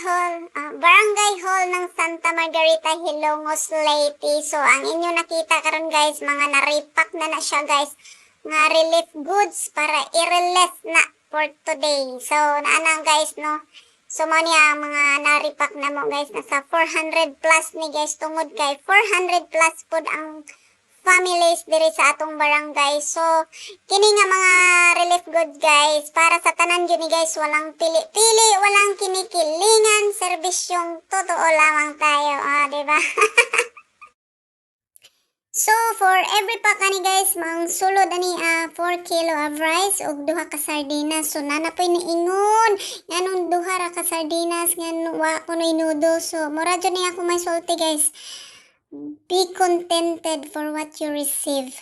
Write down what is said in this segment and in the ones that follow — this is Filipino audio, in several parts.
Barangay Hall ng Santa Margarita, Hilongos, Leyte. So, ang inyo nakita karon guys, mga naripak na siya guys. Nga relief goods para i-release na for today. So, naanang guys, no? So, mo niya mga naripak na mo guys. Nasa 400 plus ni guys. Tungod kay 400 plus po ang families diri sa atong barangay. So, kini nga mga relief goods guys, para sa tanan yun ni guys, walang pili-pili, walang kinikilingan, serbisyong totoo lamang tayo. Diba? So, for every pack ni guys, mang sulod ani 4 kilo of rice ug duha ka sardinas. So, nanapoy ni ingon, nganong duha ra ka sardinas, ngan wa kuno noodles. So, mura dyan ni ako may sulti guys. Be contented for what you receive.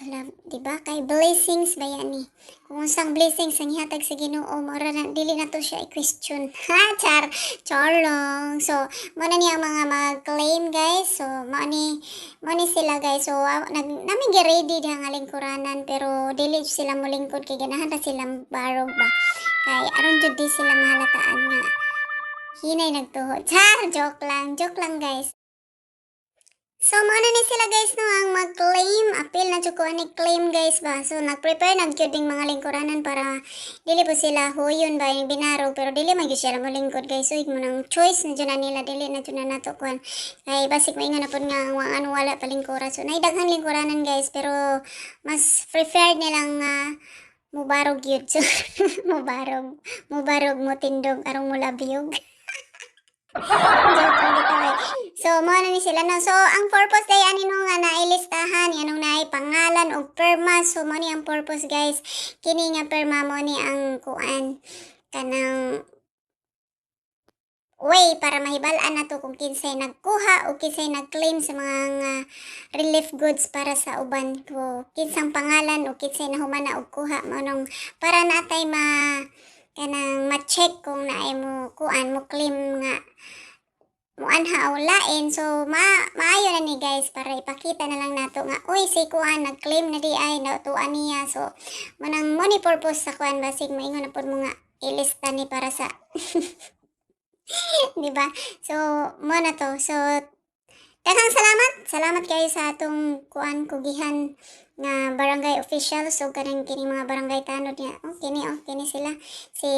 Diba? Kay blessings ba yan ni? Kung unsang blessings ang ihatag sa Ginoo, mura na, dili na to siya i-question. Char lang. So, muna niya mga mag-claim guys. So, mani sila guys. So, namin ready diha nga lingkuranan, pero dili sila mo lingkod kay ganahan na silang barog ba. Kay aron jud di sila mahalataan nga hinay nagtuhod. Joke lang guys. So, muna ni sila guys no, ang mag-claim. Appeal na dyan ko ani claim guys ba. So, nag-prepare na dyan ding mga lingkuranan para dili po sila huyon ba yung binarog. Pero dili man sila mo lingkod guys. So, mo nang choice na dyan na nila. Dili na dyan na natukuan. Kay basik mo ingon na po nga wala pa lingkura. So, naidaghang lingkuranan guys. Pero, mas preferred nilang mubarog yun. So, mubarog mo tindog arong mulabiyog. Joke lang dito eh. So, mo na ni sila no. So, ang purpose day ani no nga nailistahan, yanong naay pangalan o perma. So, mo ni ang purpose guys. Kini nga perma mo ni ang kuan kanang way para mahibalaan na to kung kinsay nagkuha o kinsay nag-claim sa mga relief goods para sa uban ko. Kinsang pangalan o kinsay nahumana og kuha mo nung para natay kanang ma-check kung naay mo kuan mo claim nga mo anha o lain. So maayo na ni guys para ipakita na lang nato nga uy si kuan nag-claim na di ay natuan niya. So manang money purpose sa kuan basig moingon na pud mo nga ilista ni para sa diba? So mo na to. So daghang salamat kayo sa atong kuan kugihan nga barangay official. So kanang kini mga barangay tanod niya. Kini sila si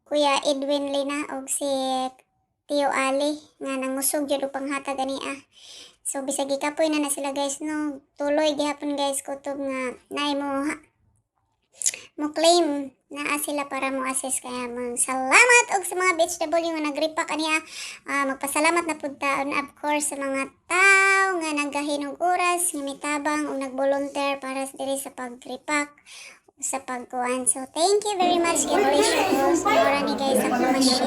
Kuya Edwin Lina og si Tio Ali nga nangusog jud upang hatag ani So bisag gikapoy na sila guys no. Tuloy gihapon guys kutob nga nay mo claim na sila para mo assess. Kaya salamat og sa mga BHW nga nagripak aniya. Magpasalamat na pud taon of course sa mga tao nga nagahinog oras nga mitabang o nagvolunteer para diri sa pagripak sa pagkuan. So thank you very much. God bless you all. So mura ni guys ako ma-share.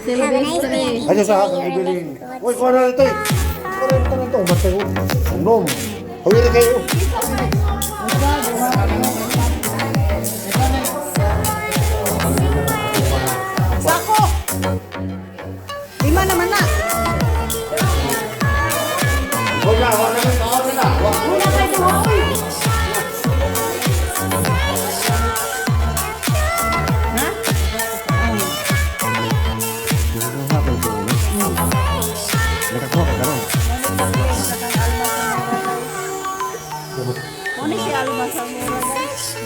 So have a nice day. Aja sa ako bibilin. Uy, kuha na ito eh. Kuha na ito. Matay ko. Unom. Huwag na kayo. Sako! 5 naman na. Huwag na. Wala kayo duhoy. Ha? Nakakuha ka rin. Ano si Alma sa mura guys?